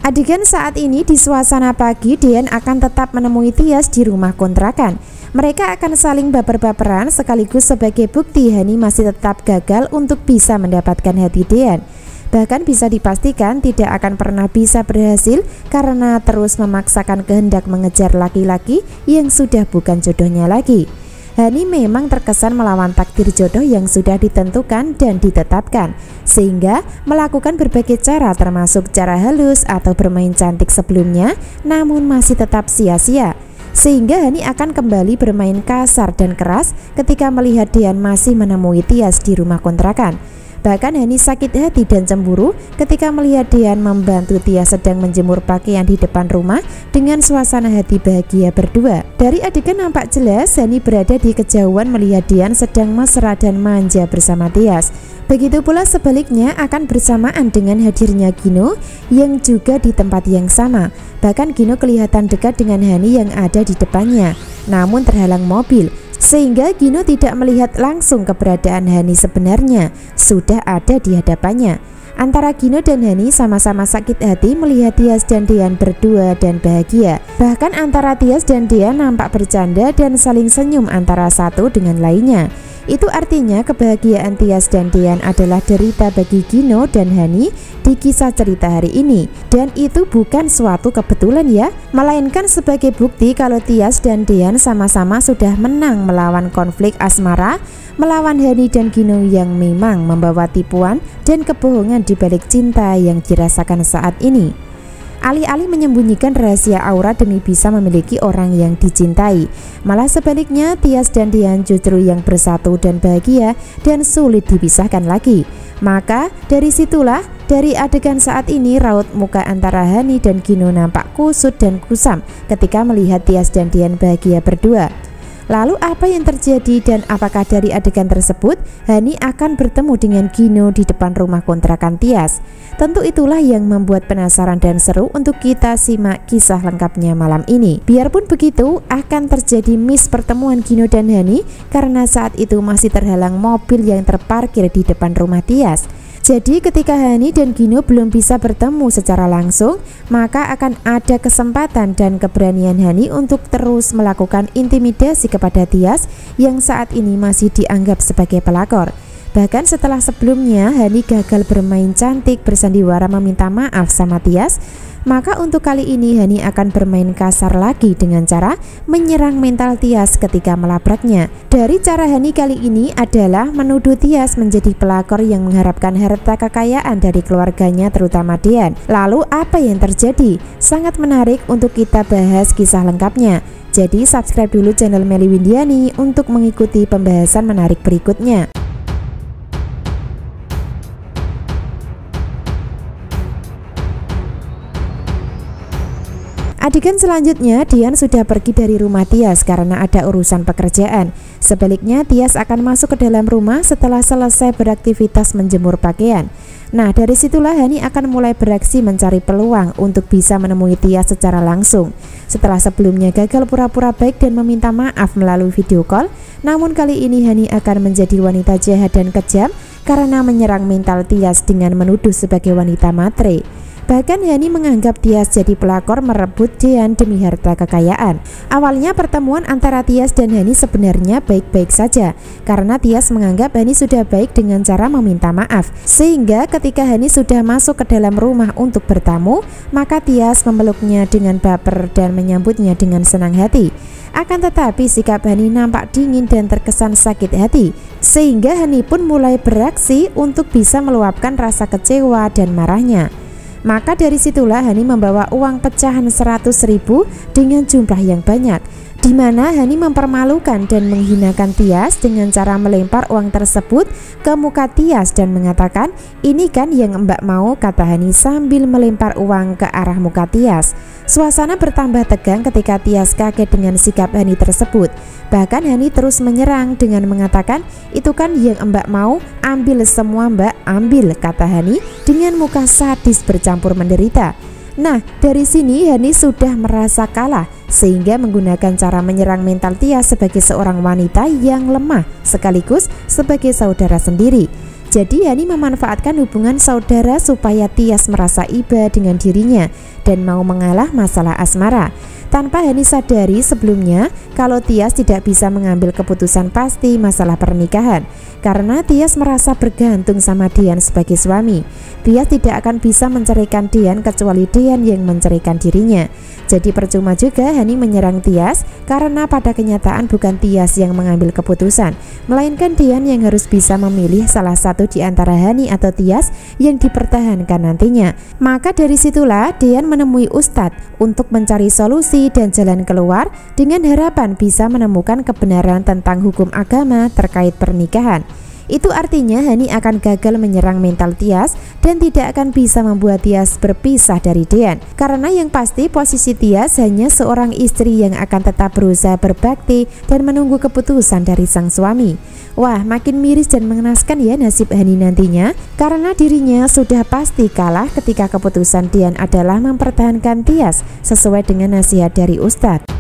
Adegan saat ini di suasana pagi, Dean akan tetap menemui Tias di rumah kontrakan. Mereka akan saling baper-baperan sekaligus sebagai bukti Hani masih tetap gagal untuk bisa mendapatkan hati Dean. Bahkan bisa dipastikan tidak akan pernah bisa berhasil karena terus memaksakan kehendak mengejar laki-laki yang sudah bukan jodohnya lagi. Hani memang terkesan melawan takdir jodoh yang sudah ditentukan dan ditetapkan, sehingga melakukan berbagai cara termasuk cara halus atau bermain cantik sebelumnya, namun masih tetap sia-sia. Sehingga Hani akan kembali bermain kasar dan keras ketika melihat Dean masih menemui Tias di rumah kontrakan. Bahkan Hani sakit hati dan cemburu ketika melihat Dean membantu Tias sedang menjemur pakaian di depan rumah dengan suasana hati bahagia berdua. Dari adegan nampak jelas Hani berada di kejauhan melihat Dean sedang mesra dan manja bersama Tias. Begitu pula sebaliknya akan bersamaan dengan hadirnya Gino yang juga di tempat yang sama. Bahkan Gino kelihatan dekat dengan Hani yang ada di depannya, namun terhalang mobil. Sehingga Gino tidak melihat langsung keberadaan Hani sebenarnya sudah ada di hadapannya. Antara Gino dan Hani sama-sama sakit hati melihat Tias dan Dean berdua dan bahagia. Bahkan antara Tias dan Dean nampak bercanda dan saling senyum antara satu dengan lainnya. Itu artinya kebahagiaan Tias dan Dean adalah derita bagi Gino dan Hani di kisah cerita hari ini. Dan itu bukan suatu kebetulan ya, melainkan sebagai bukti kalau Tias dan Dean sama-sama sudah menang melawan konflik asmara, melawan Hani dan Gino yang memang membawa tipuan dan kebohongan di balik cinta yang dirasakan saat ini. Alih-alih menyembunyikan rahasia Aura demi bisa memiliki orang yang dicintai, malah sebaliknya Tias dan Dean justru yang bersatu dan bahagia dan sulit dipisahkan lagi. Maka dari situlah, dari adegan saat ini raut muka antara Hani dan Gino nampak kusut dan kusam ketika melihat Tias dan Dean bahagia berdua. Lalu apa yang terjadi dan apakah dari adegan tersebut Hani akan bertemu dengan Gino di depan rumah kontrakan Tias? Tentu itulah yang membuat penasaran dan seru untuk kita simak kisah lengkapnya malam ini. Biarpun begitu akan terjadi miss pertemuan Gino dan Hani karena saat itu masih terhalang mobil yang terparkir di depan rumah Tias. Jadi ketika Hani dan Gino belum bisa bertemu secara langsung, maka akan ada kesempatan dan keberanian Hani untuk terus melakukan intimidasi kepada Tias yang saat ini masih dianggap sebagai pelakor. Bahkan setelah sebelumnya Hani gagal bermain cantik bersandiwara meminta maaf sama Tias, maka untuk kali ini Hani akan bermain kasar lagi dengan cara menyerang mental Tias ketika melabraknya. Dari cara Hani kali ini adalah menuduh Tias menjadi pelakor yang mengharapkan harta kekayaan dari keluarganya terutama Dean. Lalu apa yang terjadi? Sangat menarik untuk kita bahas kisah lengkapnya. Jadi subscribe dulu channel Melly Windiani untuk mengikuti pembahasan menarik berikutnya. Adegan selanjutnya, Dean sudah pergi dari rumah Tias karena ada urusan pekerjaan. Sebaliknya, Tias akan masuk ke dalam rumah setelah selesai beraktivitas menjemur pakaian. Nah, dari situlah Hani akan mulai beraksi mencari peluang untuk bisa menemui Tias secara langsung. Setelah sebelumnya gagal pura-pura baik dan meminta maaf melalui video call, namun kali ini Hani akan menjadi wanita jahat dan kejam karena menyerang mental Tias dengan menuduh sebagai wanita matre. Bahkan Hani menganggap Tias jadi pelakor merebut Dean demi harta kekayaan. Awalnya pertemuan antara Tias dan Hani sebenarnya baik-baik saja karena Tias menganggap Hani sudah baik dengan cara meminta maaf. Sehingga ketika Hani sudah masuk ke dalam rumah untuk bertamu, maka Tias memeluknya dengan baper dan menyambutnya dengan senang hati. Akan tetapi sikap Hani nampak dingin dan terkesan sakit hati, sehingga Hani pun mulai beraksi untuk bisa meluapkan rasa kecewa dan marahnya. Maka dari situlah Hani membawa uang pecahan 100.000 dengan jumlah yang banyak, di mana Hani mempermalukan dan menghinakan Tias dengan cara melempar uang tersebut ke muka Tias dan mengatakan, "Ini kan yang Mbak mau," kata Hani sambil melempar uang ke arah muka Tias. Suasana bertambah tegang ketika Tias kaget dengan sikap Hani tersebut. Bahkan Hani terus menyerang dengan mengatakan, "Itu kan yang Mbak mau, ambil semua Mbak, ambil," kata Hani dengan muka sadis bercampur menderita. Nah, dari sini Hani sudah merasa kalah sehingga menggunakan cara menyerang mental Tias sebagai seorang wanita yang lemah sekaligus sebagai saudara sendiri. Jadi Hani memanfaatkan hubungan saudara supaya Tias merasa iba dengan dirinya dan mau mengalah masalah asmara. Tanpa Hani sadari sebelumnya kalau Tias tidak bisa mengambil keputusan pasti masalah pernikahan, karena Tias merasa bergantung sama Dian sebagai suami. Tias tidak akan bisa menceraikan Dian kecuali Dian yang menceraikan dirinya. Jadi percuma juga Hani menyerang Tias, karena pada kenyataan bukan Tias yang mengambil keputusan, melainkan Dian yang harus bisa memilih salah satu di antara Hani atau Tias yang dipertahankan nantinya. Maka dari situlah Dian menemui Ustadz untuk mencari solusi dan jalan keluar dengan harapan bisa menemukan kebenaran tentang hukum agama terkait pernikahan. Itu artinya Hani akan gagal menyerang mental Tias dan tidak akan bisa membuat Tias berpisah dari Dian. Karena yang pasti posisi Tias hanya seorang istri yang akan tetap berusaha berbakti dan menunggu keputusan dari sang suami. Wah, makin miris dan mengenaskan ya nasib Hani nantinya, karena dirinya sudah pasti kalah ketika keputusan Dian adalah mempertahankan Tias sesuai dengan nasihat dari Ustadz.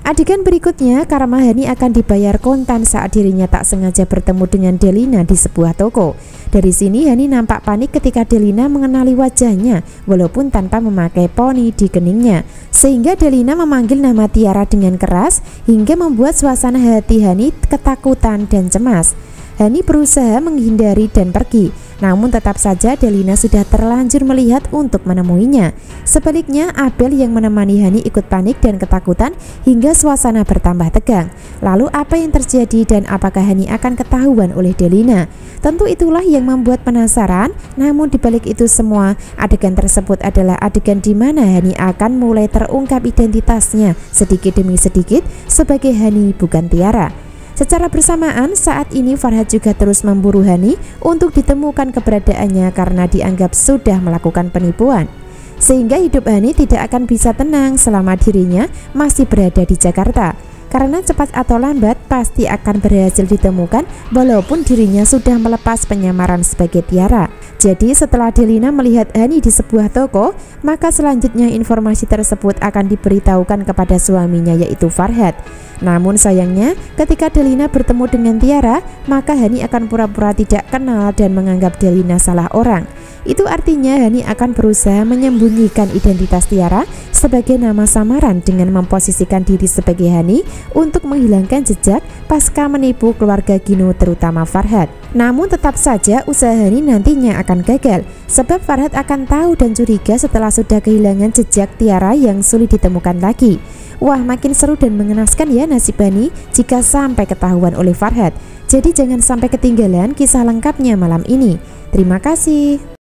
Adegan berikutnya, Karma Hani akan dibayar kontan saat dirinya tak sengaja bertemu dengan Delina di sebuah toko. Dari sini Hani nampak panik ketika Delina mengenali wajahnya walaupun tanpa memakai poni di keningnya, sehingga Delina memanggil nama Tiara dengan keras hingga membuat suasana hati Hani ketakutan dan cemas. Hani berusaha menghindari dan pergi, namun tetap saja Delina sudah terlanjur melihat untuk menemuinya. Sebaliknya Abel yang menemani Hani ikut panik dan ketakutan hingga suasana bertambah tegang. Lalu apa yang terjadi dan apakah Hani akan ketahuan oleh Delina? Tentu itulah yang membuat penasaran. Namun dibalik itu semua, adegan tersebut adalah adegan di mana Hani akan mulai terungkap identitasnya sedikit demi sedikit sebagai Hani bukan Tiara. Secara bersamaan, saat ini Farhat juga terus memburu Hani untuk ditemukan keberadaannya karena dianggap sudah melakukan penipuan. Sehingga hidup Hani tidak akan bisa tenang selama dirinya masih berada di Jakarta. Karena cepat atau lambat pasti akan berhasil ditemukan walaupun dirinya sudah melepas penyamaran sebagai Tiara. Jadi setelah Delina melihat Hani di sebuah toko, maka selanjutnya informasi tersebut akan diberitahukan kepada suaminya yaitu Farhat. Namun sayangnya ketika Delina bertemu dengan Tiara, maka Hani akan pura-pura tidak kenal dan menganggap Delina salah orang. Itu artinya Hani akan berusaha menyembunyikan identitas Tiara sebagai nama samaran dengan memposisikan diri sebagai Hani untuk menghilangkan jejak pasca menipu keluarga Gino terutama Farhat. Namun tetap saja usaha Hani nantinya akan gagal sebab Farhat akan tahu dan curiga setelah sudah kehilangan jejak Tiara yang sulit ditemukan lagi. Wah, makin seru dan mengenaskan ya nasib Hani jika sampai ketahuan oleh Farhat. Jadi jangan sampai ketinggalan kisah lengkapnya malam ini. Terima kasih.